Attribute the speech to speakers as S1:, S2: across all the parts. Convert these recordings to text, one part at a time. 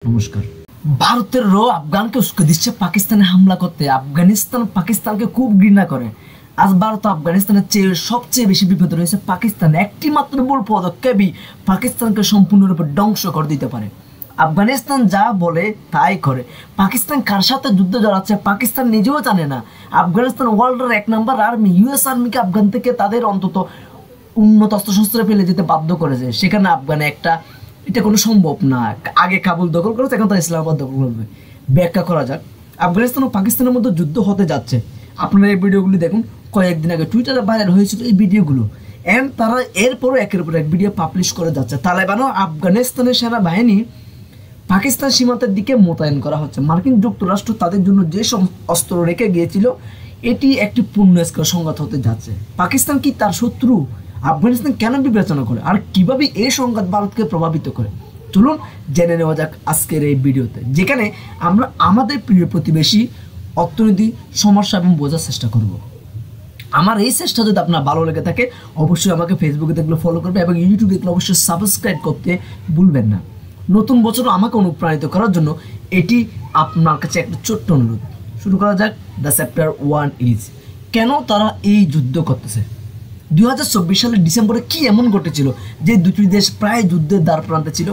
S1: নমস্কার। ভারতের আফগানকে উস্কে দিচ্ছে পাকিস্তানে হামলা করতে। আফগানিস্তান পাকিস্তানকে খুব ঘৃণা করে। আজ ভারত আফগানিস্তানের চেয়ে সবচেয়ে বেশি বিপদ রয়েছে পাকিস্তান। একটি মাত্র ভুল পদক্ষেপই পাকিস্তানকে সম্পূর্ণরূপে ধ্বংস করে দিতে পারে। আফগানিস্তান যা বলে তাই করে। পাকিস্তান কার সাথে যুদ্ধ জড়াচ্ছে পাকিস্তান নিজেও জানে না। আফগানিস্তান ওয়ার্ল্ডের 1 নম্বর আর্মি। ইউএস আর্মিকে আফগান থেকে তাদের অন্তত উন্নত অস্ত্রশস্ত্রে ফেলে যেতে বাধ্য করেছে। সেখানে আফগানে এটা কোনো সম্ভব না। আগে কাবুল দখল করেছে, এখন তারা ইসলামাবাদ দখল করবে। ব্যাখ্যা করা যাক, আফগানিস্তান ও পাকিস্তানের মধ্যে যুদ্ধ হতে যাচ্ছে। আপনারা এই ভিডিওগুলি দেখুন, কয়েকদিন আগে টুইটারে ভাইরাল হয়েছিল এই ভিডিওগুলো। তারা এরপরও একের পর এক ভিডিও পাবলিশ করে যাচ্ছে। তালেবান ও আফগানিস্তানের সেনাবাহিনী পাকিস্তান সীমান্তের দিকে মোতায়েন করা হচ্ছে। মার্কিন যুক্তরাষ্ট্র তাদের জন্য যে সব অস্ত্র রেখে গিয়েছিল এটি একটি পূর্ণস্কার সংঘাত হতে যাচ্ছে। পাকিস্তান কি তার শত্রু? আফগানিস্তান কেন বিবেচনা করে আর কিভাবে এই সংঘাত ভারতকে প্রভাবিত করে, চলুন জেনে নেওয়া যাক আজকের এই ভিডিওতে, যেখানে আমরা আমাদের প্রিয় প্রতিবেশী, অর্থনীতি, সমস্যা এবং বোঝার চেষ্টা করব। আমার এই চেষ্টা যদি আপনার ভালো লেগে থাকে অবশ্যই আমাকে ফেসবুকে দেখলে ফলো করবে এবং ইউটিউবে দেখলে অবশ্যই সাবস্ক্রাইব করতে ভুলবেন না। নতুন বছরও আমাকে অনুপ্রাণিত করার জন্য এটি আপনার কাছে একটা ছোট্ট অনুরোধ। শুরু করা যাক। দ্য চ্যাপ্টার 1 ইজ কেন তারা এই যুদ্ধ করতেছে। 2024 সালের ডিসেম্বরে কি এমন ঘটেছিল যে দুটি দেশ প্রায় যুদ্ধের দ্বার প্রান্তে ছিল?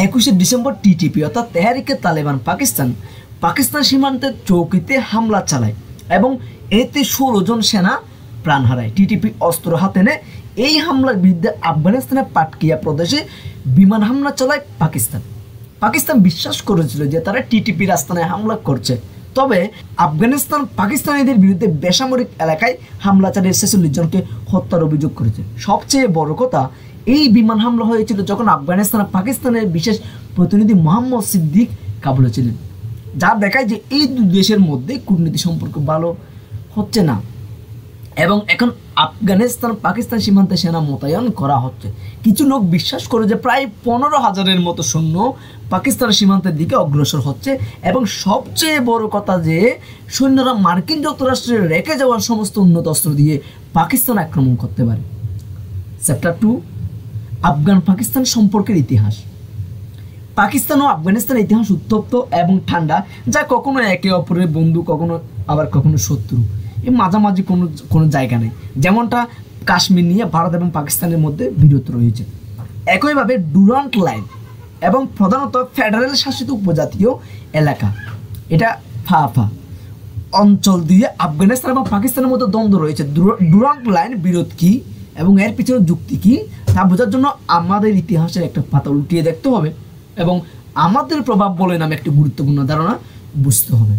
S1: 21শে ডিসেম্বর টিটিপি অর্থাৎ তেহরিকে তালেবান পাকিস্তান সীমান্তের চৌকিতে হামলা চালায় এবং এতে 16 জন সেনা প্রাণ হারায়। টিটিপি অস্ত্র হাতে নেয়। এই হামলার বিরুদ্ধে আফগানিস্তানের পাটকিয়া প্রদেশে বিমান হামলা চালায় পাকিস্তান বিশ্বাস করেছিল যে তারা টিটিপির আস্তানায় হামলা করছে। তবে আফগানিস্তান পাকিস্তানিদের বিরুদ্ধে বেসামরিক এলাকায় হামলা চালিয়ে 46 জনকে হত্যার অভিযোগ করেছে। সবচেয়ে বড় কথা, এই বিমান হামলা হয়েছিল যখন আফগানিস্তান পাকিস্তানের বিশেষ প্রতিনিধি মোহাম্মদ সিদ্দিক কাবুলে ছিলেন, যা দেখায় যে এই দুই দেশের মধ্যে কূটনীতি সম্পর্ক ভালো হচ্ছে না এবং এখন আফগানিস্তান পাকিস্তান সীমান্তে সেনা মোতায়েন করা হচ্ছে। কিছু লোক বিশ্বাস করে যে প্রায় 15,000-এর মতো সৈন্য পাকিস্তানের সীমান্তের দিকে অগ্রসর হচ্ছে এবং সবচেয়ে বড় কথা যে সৈন্যরা মার্কিন যুক্তরাষ্ট্রের রেখে যাওয়ার সমস্ত উন্নত অস্ত্র দিয়ে পাকিস্তান আক্রমণ করতে পারে। চ্যাপ্টার 2 আফগান পাকিস্তান সম্পর্কের ইতিহাস। পাকিস্তান ও আফগানিস্তানের ইতিহাস উত্তপ্ত এবং ঠান্ডা, যা কখনো একে অপরের বন্ধু, কখনো শত্রু। এই মাঝামাঝি কোনো জায়গা নেই। যেমনটা কাশ্মীর নিয়ে ভারত এবং পাকিস্তানের মধ্যে বিরোধ রয়েছে। একইভাবে ডুরান্ট লাইন এবং প্রধানত ফেডারেল শাসিত উপজাতীয় এলাকা, এটা ফাফা অঞ্চল দিয়ে আফগানিস্তান এবং পাকিস্তানের মধ্যে দ্বন্দ্ব রয়েছে। ডুরান্ট লাইন বিরোধ কী এবং এর পিছনে যুক্তি কী তা বোঝার জন্য আমাদের ইতিহাসের একটা পাতা উল্টিয়ে দেখতে হবে এবং আমাদের প্রভাব বলে নামে একটি গুরুত্বপূর্ণ ধারণা বুঝতে হবে।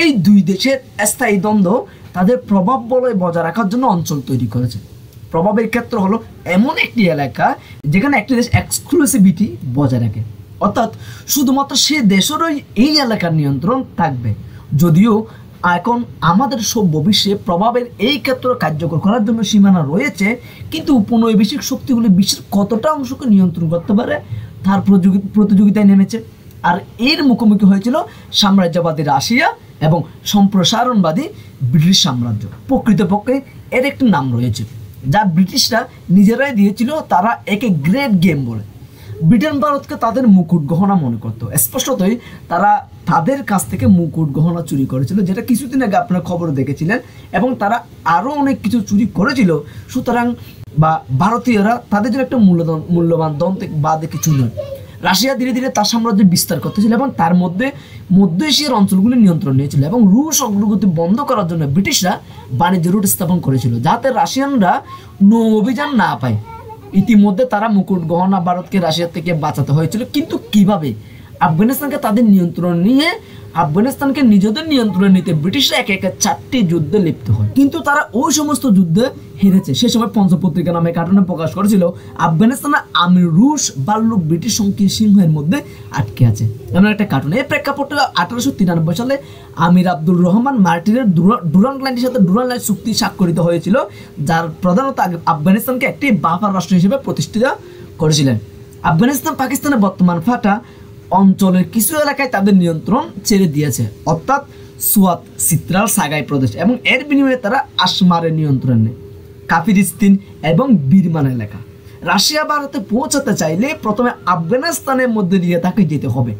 S1: এই দুই দেশের স্থায়ী দ্বন্দ্ব তাদের প্রভাব বলয় বজায় রাখার জন্য অঞ্চল তৈরি করেছে। প্রভাবের ক্ষেত্র হলো এমন একটি এলাকা যেখানে একটি দেশ এক্সক্লুসিভিটি বজায় রাখে, অর্থাৎ শুধুমাত্র সে দেশেরই এই এলাকার নিয়ন্ত্রণ থাকবে। যদিও এখন আমাদের সভ্য বিশ্বে প্রভাবের এই ক্ষেত্র কার্যকর করার জন্য সীমানা রয়েছে, কিন্তু উপনিবেশিক শক্তিগুলি বিশ্বের কতটা অংশকে নিয়ন্ত্রণ করতে পারে তার প্রতিযোগিতায় নেমেছে। আর এর মুখোমুখি হয়েছিল সাম্রাজ্যবাদী রাশিয়া এবং সম্প্রসারণবাদী ব্রিটিশ সাম্রাজ্য। প্রকৃতপক্ষে এর একটি নাম রয়েছে যা ব্রিটিশরা নিজেরাই দিয়েছিল, তারা একে গ্রেট গেম বলে। ব্রিটেন ভারতকে তাদের মুকুট গহনা মনে করত। স্পষ্টতই তারা তাদের কাছ থেকে মুকুট গহনা চুরি করেছিল, যেটা কিছুদিন আগে আপনারা খবরে দেখেছিলেন, এবং তারা আরও অনেক কিছু চুরি করেছিল। সুতরাং ভারতীয়রা তাদের জন্য একটা মূল্যবান দন্তে বাদে কিছু নয়। রাশিয়া ধীরে ধীরে তার সাম্রাজ্য বিস্তার করতেছিল এবং তার মধ্য এশিয়ার অঞ্চলগুলি নিয়ন্ত্রণ নিয়েছিল এবং রুশ অগ্রগতি বন্ধ করার জন্য ব্রিটিশরা বাণিজ্য রুট স্থাপন করেছিল যাতে রাশিয়ানরা নৌ অভিযান না পায়। ইতিমধ্যে তারা মুকুট গহনা ভারতকে রাশিয়ার থেকে বাঁচাতে হয়েছিল, কিন্তু কিভাবে? আফগানিস্তানকে তাদের নিয়ন্ত্রণ নিয়ে আফগানিস্তানকে নিজেদের নিয়ন্ত্রণে নিতে ব্রিটিশরা একে একে 4টি যুদ্ধে লিপ্ত হয়, কিন্তু তারা ওই সমস্ত যুদ্ধে হেরেছে। সে সময় পঞ্চপত্রিকা নামে কার্টুনে প্রকাশ করেছিল আফগানিস্তানে আমির রুশ ভাল্লুক ব্রিটিশ সিংহের মধ্যে আটকে আছে এমন একটা কার্টুন। এই প্রেক্ষাপটে 1893 সালে আমির আব্দুল রহমান মার্টিনের ডুরান্ট লাইনের সাথে ডুরান্ট লাইন চুক্তি স্বাক্ষরিত হয়েছিল, যার প্রধানত আফগানিস্তানকে একটি বাফার রাষ্ট্র হিসেবে প্রতিষ্ঠিত করেছিলেন। আফগানিস্তান পাকিস্তানের বর্তমান ফাটা অঞ্চলের কিছু এলাকায় তাদের নিয়ন্ত্রণ ছেড়ে দিয়েছে, অর্থাৎ সুয়াত, চিত্রাল, সাগাই প্রদেশ, এবং এর বিনিময়ে তারা আসমারের নিয়ন্ত্রণ নেয়, কাফিরিস্তান এবং বিরমান এলাকা। রাশিয়া ভারতে পৌঁছাতে চাইলে প্রথমে আফগানিস্তানের মধ্যে দিয়ে তাকে যেতে হবে।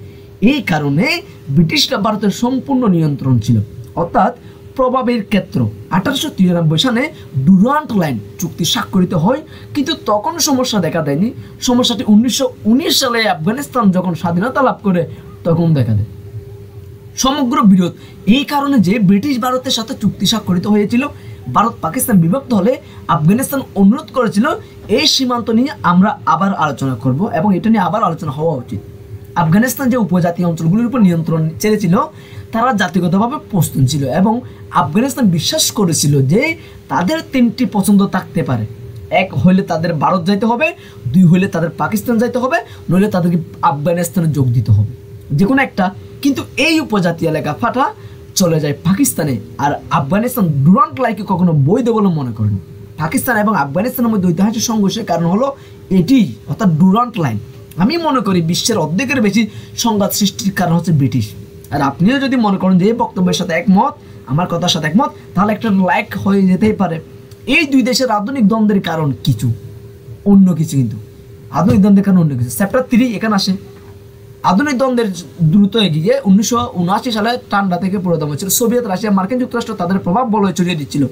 S1: এই কারণে ব্রিটিশরা ভারতের সম্পূর্ণ নিয়ন্ত্রণ ছিল। অর্থাৎ প্রভাবের ক্ষেত্র 1893 সালে ডুরান্ট লাইন চুক্তি স্বাক্ষরিত হয়, কিন্তু তখন সমস্যা দেখা দেয়নি। সমস্যাটি 1919 সালে আফগানিস্তান যখন স্বাধীনতা লাভ করে তখন দেখা দেয়। সমগ্র বিরোধ এই কারণে যে ব্রিটিশ ভারতের সাথে চুক্তি স্বাক্ষরিত হয়েছিল। ভারত পাকিস্তান বিভক্ত হলে আফগানিস্তান অনুরোধ করেছিল এই সীমান্ত নিয়ে আমরা আবার আলোচনা করব এবং এটা নিয়ে আবার আলোচনা হওয়া উচিত। আফগানিস্তান যে উপজাতীয় অঞ্চলগুলির উপর নিয়ন্ত্রণ ছেড়েছিল তারা জাতিগতভাবে পশতুন ছিল এবং আফগানিস্তান বিশ্বাস করেছিল যে তাদের 3টি পছন্দ থাকতে পারে। 1 হইলে তাদের ভারত যাইতে হবে, 2 হইলে তাদের পাকিস্তান যাইতে হবে, নইলে তাদেরকে আফগানিস্তানে যোগ দিতে হবে, যে কোনো একটা। কিন্তু এই উপজাতীয় এলাকা ফাটা চলে যায় পাকিস্তানে। আর আফগানিস্তান ডুরান্ট লাইনকে কখনো বৈধ বলে মনে করেন। পাকিস্তান এবং আফগানিস্তানের মধ্যে ঐতিহাসিক সংঘর্ষের কারণ হলো এটি, অর্থাৎ ডুরান্ট লাইন। আমি মনে করি বিশ্বের অর্ধেকের বেশি সংঘাত সৃষ্টির কারণ হচ্ছে ব্রিটিশ। আর আপনিও যদি মনে করেন যে এই বক্তব্যের সাথে একমত, আমার কথার সাথে একমত, তাহলে একটা লাইক হয়ে যেতেই পারে। এই 2 দেশের আধুনিক দ্বন্দ্বের কারণ কিছু অন্য কিছু, কিন্তু আধুনিক দ্বন্দ্বের কারণ অন্য কিছু। চ্যাপ্টার 3 এখানে আসে। আধুনিক দ্বন্দ্বের দ্রুত এগিয়ে 1979 সালে ঠান্ডা থেকে পুরোদম হয়েছিল। সোভিয়েত রাশিয়া মার্কিন যুক্তরাষ্ট্র তাদের প্রভাব বলয় ছড়িয়ে দিচ্ছিল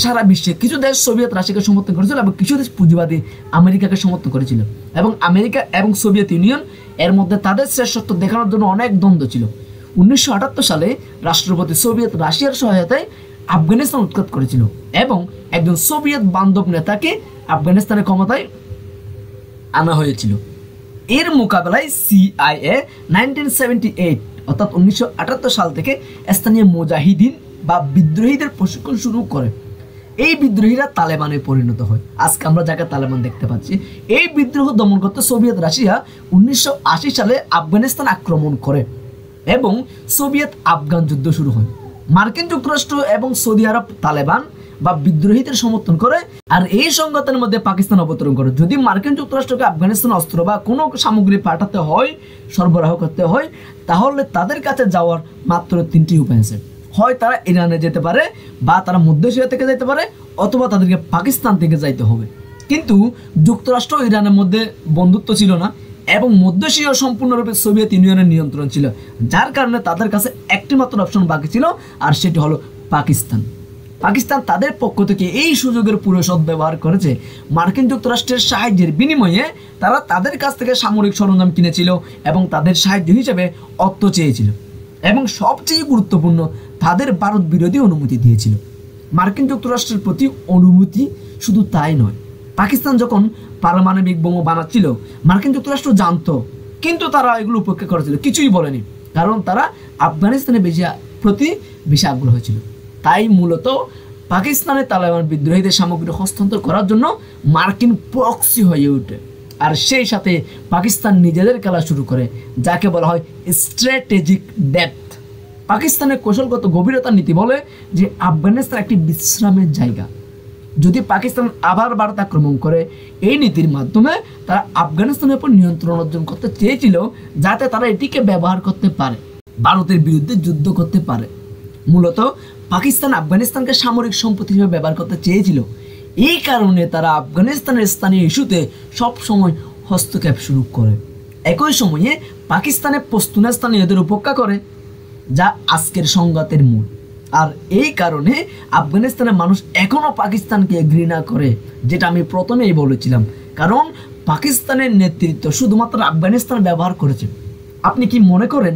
S1: সারা বিশ্বে। কিছু দেশ সোভিয়েত রাশিয়াকে সমর্থন করেছিল এবং কিছু দেশ পুঁজিবাদী আমেরিকাকে সমর্থন করেছিল। এবং আমেরিকা এবং সোভিয়েত ইউনিয়ন এর মধ্যে তাদের শ্রেষ্ঠত্ব দেখানোর জন্য অনেক দ্বন্দ্ব ছিল। 1978 সালে রাষ্ট্রপতি সোভিয়েত রাশিয়ার সহায়তায় আফগানিস্তান উৎখাত করেছিল এবং একজন সোভিয়েত বান্ধব নেতাকে আফগানিস্তানের ক্ষমতায় আনা হয়েছিল। এর মোকাবেলায় CIA 1978 অর্থাৎ 1978 সাল থেকে স্থানীয় মুজাহিদিন বা বিদ্রোহীদের প্রশিক্ষণ শুরু করে। এই বিদ্রোহীরা তালেবানে পরিণত হয়। আজকে আমরা যাকে তালেবান দেখতে পাচ্ছি। এই বিদ্রোহ দমন করতে সোভিয়েত রাশিয়া 1980 সালে আফগানিস্তান আক্রমণ করে এবং সোভিয়েত আফগান যুদ্ধ শুরু হয়। মার্কিন যুক্তরাষ্ট্র এবং সৌদি আরব তালেবান বা বিদ্রোহীদের সমর্থন করে, আর এই সংঘাতের মধ্যে পাকিস্তান অবতরণ করে। যদি মার্কিন যুক্তরাষ্ট্রকে আফগানিস্তান অস্ত্র বা কোনো সামগ্রী পাঠাতে হয়, সরবরাহ করতে হয়, তাহলে তাদের কাছে যাওয়ার মাত্র 3টি উপায় আছে। হয় তারা ইরানে যেতে পারে, বা তারা মধ্য এশিয়া থেকে যেতে পারে, অথবা তাদেরকে পাকিস্তান থেকে যাইতে হবে। কিন্তু যুক্তরাষ্ট্র ইরানের মধ্যে বন্ধুত্ব ছিল না এবং মধ্য এশিয়া সম্পূর্ণরূপে সোভিয়েত ইউনিয়নের নিয়ন্ত্রণ ছিল, যার কারণে তাদের কাছে একটি মাত্র অপশন বাকি ছিল, আর সেটি হলো পাকিস্তান। পাকিস্তান তাদের পক্ষ থেকে এই সুযোগের পুরো সদ্ব্যবহার করেছে। মার্কিন যুক্তরাষ্ট্রের সাহায্যের বিনিময়ে তারা তাদের কাছ থেকে সামরিক সরঞ্জাম কিনেছিল এবং তাদের সাহায্য হিসেবে অর্থ চেয়েছিল এবং সবচেয়ে গুরুত্বপূর্ণ, তাদের ভারত বিরোধী অনুমতি দিয়েছিল। মার্কিন যুক্তরাষ্ট্রের প্রতি অনুমতি শুধু তাই নয়, পাকিস্তান যখন পারমাণবিক বোমা বানাচ্ছিল মার্কিন যুক্তরাষ্ট্র জানতো, কিন্তু তারা এগুলো উপেক্ষা করেছিল, কিছুই বলেনি, কারণ তারা আফগানিস্তানের প্রতি বেশি আগ্রহ ছিল। তাই মূলত পাকিস্তানের তালেবান বিদ্রোহীদের সামগ্রী হস্তান্তর করার জন্য মার্কিন প্রক্সি হয়ে ওঠে। আর সেই সাথে পাকিস্তান নিজেদের খেলা শুরু করে, যাকে বলা হয় স্ট্র্যাটেজিক ডেপথ। পাকিস্তানের কৌশলগত গভীরতার নীতি বলে যে আফগানিস্তান একটি বিশ্রামের জায়গা। যদি পাকিস্তান আবার ভারত আক্রমণ করে, এই নীতির মাধ্যমে তারা আফগানিস্তানের উপর নিয়ন্ত্রণ অর্জন করতে চেয়েছিল, যাতে তারা এটিকে ব্যবহার করতে পারে, ভারতের বিরুদ্ধে যুদ্ধ করতে পারে। মূলত পাকিস্তান আফগানিস্তানকে সামরিক সম্পত্তি হিসেবে ব্যবহার করতে চেয়েছিল। এই কারণে তারা আফগানিস্তানের স্থানীয় ইস্যুতে সবসময় হস্তক্ষেপ শুরু করে। একই সময়ে পাকিস্তানে পশতুনিস্তানীয়দের উপেক্ষা করে, যা আজকের সংঘাতের মূল। আর এই কারণে আফগানিস্তানের মানুষ এখনও পাকিস্তানকে ঘৃণা করে, যেটা আমি প্রথমেই বলেছিলাম, কারণ পাকিস্তানের নেতৃত্ব শুধুমাত্র আফগানিস্তান ব্যবহার করেছে। আপনি কি মনে করেন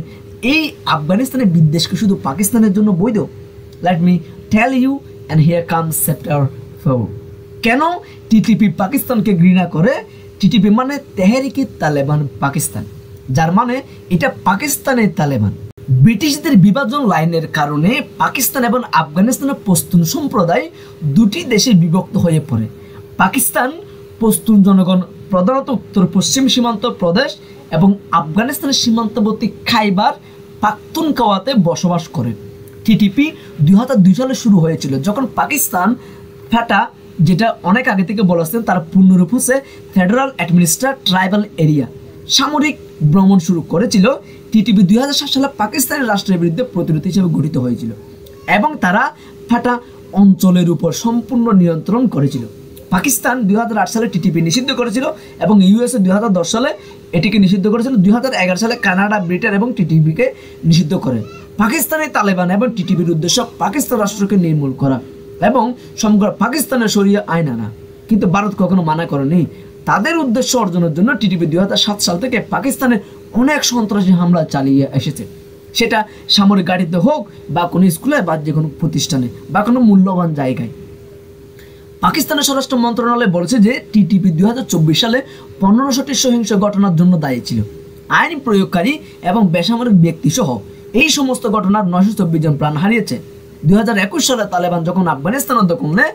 S1: এই আফগানিস্তানের বিদ্বেষকে শুধু পাকিস্তানের জন্য বৈধ? Let me tell you and here comes chapter 4। কেন টিটিপি পাকিস্তানকে ঘৃণা করে? টিটিপি মানে তেহরিকে তালেবান পাকিস্তান, যার মানে এটা পাকিস্তানের তালেবান। ব্রিটিশদের বিভাজন লাইনের কারণে পাকিস্তান এবং আফগানিস্তানের পশতুন সম্প্রদায় দুটি দেশে বিভক্ত হয়ে পড়ে। পাকিস্তান পশতুন জনগণ প্রধানত উত্তর পশ্চিম সীমান্ত প্রদেশ এবং আফগানিস্তানের সীমান্তবর্তী খাইবার পাখতুনখাওয়াতে বসবাস করে। টিটিপি 2002 সালে শুরু হয়েছিল, যখন পাকিস্তান ফাটা, যেটা অনেক আগে থেকে বলেছেন, তার পূর্ণরূপ হচ্ছে ফেডারাল অ্যাডমিনিস্ট্রেটেড ট্রাইবাল এরিয়া, সামরিক ভ্রমণ শুরু করেছিল। টিটিপি 2007 সালে পাকিস্তানের রাষ্ট্রের বিরুদ্ধে প্রতিরোধ হিসেবে গঠিত হয়েছিল এবং তারা ফাটা অঞ্চলের উপর সম্পূর্ণ নিয়ন্ত্রণ করেছিল। পাকিস্তান 2008 সালে টিটিপি নিষিদ্ধ করেছিল এবং ইউএসএ 2010 সালে এটিকে নিষিদ্ধ করেছিল। 2011 সালে কানাডা, ব্রিটেন এবং টিটিপিকে নিষিদ্ধ করে। পাকিস্তানি তালেবান এবং টিটিপির উদ্দেশ্য পাকিস্তান রাষ্ট্রকে নির্মূল করা এবং সমগ্র পাকিস্তানের শরিয়া আইন আনা, কিন্তু ভারত কখনো মানা করেনি। তাদের উদ্দেশ্য অর্জনের জন্য টিটিপি 2007 সাল থেকে পাকিস্তানে অনেক সন্ত্রাসী হামলা চালিয়ে এসেছে, সেটা সামরিক গাড়িতে হোক বা কোনো স্কুলে বা যে কোনো প্রতিষ্ঠানে বা কোনো মূল্যবান জায়গায়। পাকিস্তানের স্বরাষ্ট্র মন্ত্রণালয় বলেছে যে টিটিপি 2024 সালে 1500টি সহিংস ঘটনার জন্য দায়ী ছিল। আইন প্রয়োগকারী এবং বেসামরিক ব্যক্তি সহ এই সমস্ত ঘটনার 924 জন প্রাণ হারিয়েছে। 2021 সালে তালেবান যখন আফগানিস্তান দখল নেয়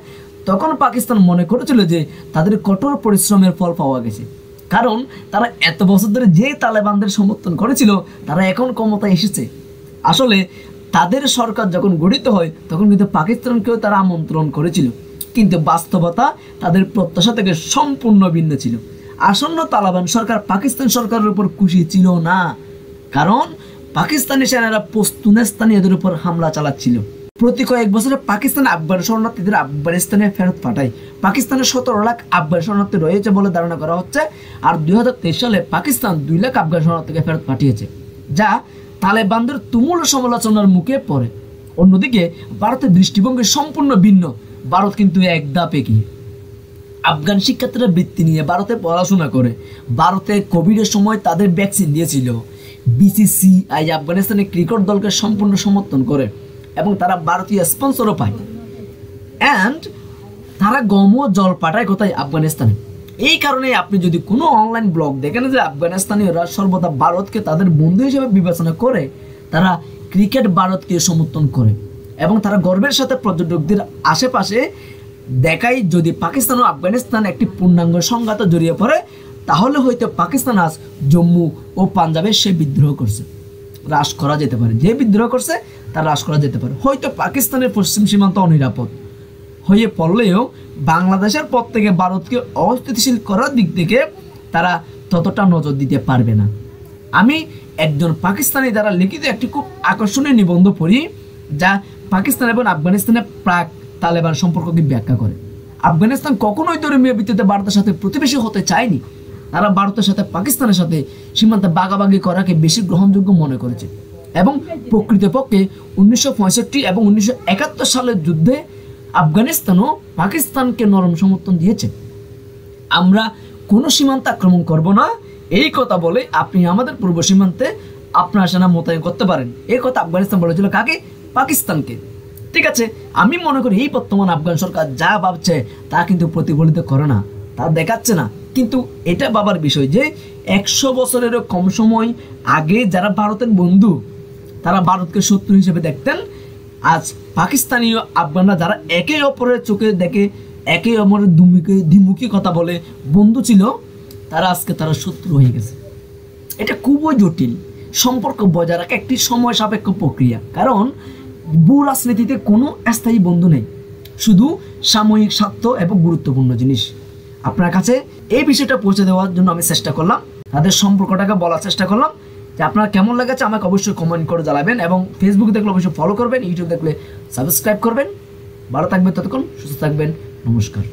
S1: তখন পাকিস্তান মনে করেছিল যে তাদের কঠোর পরিশ্রমের ফল পাওয়া গেছে, কারণ তারা এত বছর ধরে যে তালেবানদের সমর্থন করেছিল তারা এখন ক্ষমতায় এসেছে। আসলে তাদের সরকার যখন গঠিত হয় তখন কিন্তু পাকিস্তানকেও তারা আমন্ত্রণ করেছিল, কিন্তু বাস্তবতা তাদের প্রত্যাশা থেকে সম্পূর্ণ ভিন্ন ছিল। আসন্ন তালেবান সরকার পাকিস্তান সরকারের উপর খুশি ছিল না, কারণ পাকিস্তানি সেনারা পশতুনিস্তানীয়দের উপর হামলা চালাচ্ছিল। প্রতি কয়েক বছরে পাকিস্তান আফগান শরণার্থীদের আফগানিস্তানে ফেরত পাঠায়। পাকিস্তানের 17 লাখ আফগান শরণার্থী রয়েছে বলে ধারণা করা হচ্ছে, আর 2023 সালে পাকিস্তান 2 লাখ আফগান শরণার্থীকে ফেরত পাঠিয়েছে, যা তালেবানদের তুমুল সমালোচনার মুখে পড়ে। অন্যদিকে ভারতের দৃষ্টিভঙ্গি সম্পূর্ণ ভিন্ন। ভারত কিন্তু এক ধাপ এগিয়ে। আফগান শিক্ষার্থীরা বৃত্তি নিয়ে ভারতে পড়াশোনা করে। ভারতে কোভিডের সময় তাদের ভ্যাকসিন দিয়েছিল। বিসিসিআই আফগানিস্তানের ক্রিকেট দলকে সম্পূর্ণ সমর্থন করে এবং তারা ভারতীয় স্পন্সরও পায়। অ্যান্ড তারা গম ও জল পাঠায় কোথায়? আফগানিস্তানে। এই কারণে আপনি যদি কোনো অনলাইন ব্লগ দেখেন যে আফগানিস্তানিরা সর্বদা ভারতকে তাদের বন্ধু হিসেবে বিবেচনা করে, তারা ক্রিকেট ভারতকে সমর্থন করে এবং তারা গর্বের সাথে পর্যটকদের আশেপাশে দেখায়। যদি পাকিস্তান ও আফগানিস্তান একটি পূর্ণাঙ্গ সংঘাতে জড়িয়ে পড়ে তাহলে হয়তো পাকিস্তান আজ জম্মু ও পাঞ্জাবে সে বিদ্রোহ করছে, হ্রাস করা যেতে পারে। যে বিদ্রোহ করছে তা হ্রাস করা যেতে পারে। হয়তো পাকিস্তানের পশ্চিম সীমান্ত অনিরাপদ হয়ে পড়লেও বাংলাদেশের পর থেকে ভারতকে অস্থিতিশীল করার দিক থেকে তারা ততটা নজর দিতে পারবে না। আমি একজন পাকিস্তানি দ্বারা লিখিত একটি খুব আকর্ষণীয় নিবন্ধ পড়ি, যা পাকিস্তান এবং আফগানিস্তানের প্রাক তালেবান সম্পর্ককে ব্যাখ্যা করে। আফগানিস্তান কখনোই ধর্মীয় ভিত্তিতে ভারতের সাথে প্রতিবেশী হতে চায়নি। তারা ভারতের সাথে পাকিস্তানের সাথে সীমান্তে ভাগাভাগি করাকে বেশি গ্রহণযোগ্য মনে করেছে এবং প্রকৃতপক্ষে 1965 এবং 1971 সালের যুদ্ধে আফগানিস্তানও পাকিস্তানকে নরম সমর্থন দিয়েছে। আমরা কোনো সীমান্ত আক্রমণ করব না, এই কথা বলে আপনি আমাদের পূর্ব সীমান্তে আপনার সেনা মোতায়েন করতে পারেন, এই কথা আফগানিস্তান বলেছিল কাকে? পাকিস্তানকে। ঠিক আছে, আমি মনে করি এই বর্তমান আফগান সরকার যা ভাবছে তা কিন্তু প্রতিফলিত করে না, তা দেখাচ্ছে না। কিন্তু এটা ভাবার বিষয় যে 100 বছরেরও কম সময় আগে যারা ভারতের বন্ধু তারা ভারতকে শত্রু হিসেবে দেখতেন, আজ পাকিস্তানি ও আফগানরা যারা একে অপরের চোখে দেখে একে অপরের দ্বিমুখী কথা বলে বন্ধু ছিল, তারা আজকে তারা শত্রু হয়ে গেছে। এটা খুবই জটিল। সম্পর্ক বজায় রাখা একটি সময় সাপেক্ষ প্রক্রিয়া, কারণ ভূ রাজনীতিতে কোনো স্থায়ী বন্ধু নেই, শুধু সাময়িক স্বার্থ এবং গুরুত্বপূর্ণ জিনিস। আপনার কাছে এই বিষয়টা পৌঁছে দেওয়ার জন্য আমি চেষ্টা করলাম, তাদের সম্পর্কটাকে বলার চেষ্টা করলাম যে আপনার কেমন লেগেছে আমাকে অবশ্যই কমেন্ট করে জানাবেন এবং ফেসবুক দেখলে অবশ্যই ফলো করবেন, ইউটিউব দেখলে সাবস্ক্রাইব করবেন। ভালো থাকবেন, ততক্ষণ সুস্থ থাকবেন। নমস্কার।